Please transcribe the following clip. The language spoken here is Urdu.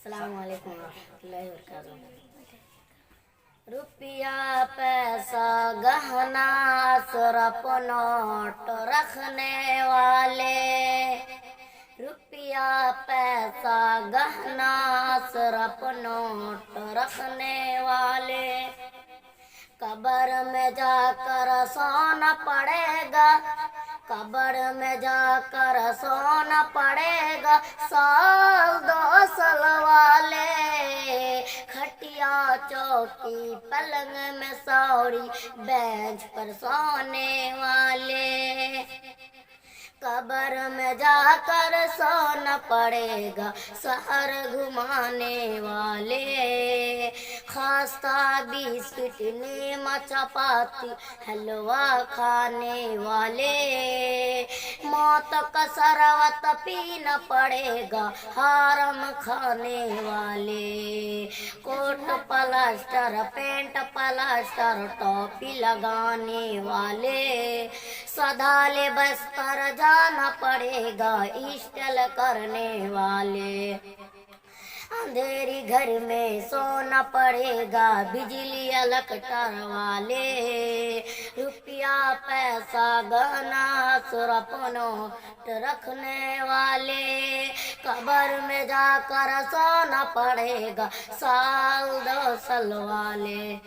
السلام علیکم ورحمۃ اللہ وبرکاتہ۔ روپیہ پیسہ گہنا سرپ نوٹ رکھنے والے، روپیہ پیسہ گہنا سرپ نوٹ رکھنے والے، قبر میں جا کر سونا پڑے گا، قبر میں جا کر سونا پڑے گا، سال دو سال والے، کھٹیا چوکی پلنگ میں سوری بینچ پر سونے والے، قبر میں جا کر سونا پڑے گا، سحر گھمانے والے، خاصہ بسکٹ نیما چپاتی حلوہ کھانے والے، موت کا شربت پینا پڑے گا، حرام کھانے والے، کوٹ پلاسٹر پینٹ پلاسٹر ٹوپی لگانے والے، سدا لباس پر جانا پڑے گا، اسٹائل کرنے والے، اندھیری گھر میں سونا پڑے گا، بجلی الیکٹر والے، روپیہ پیسہ گہنا سرپ نوٹ رکھنے والے، قبر میں جا کر سونا پڑے گا، سال دو سال والے۔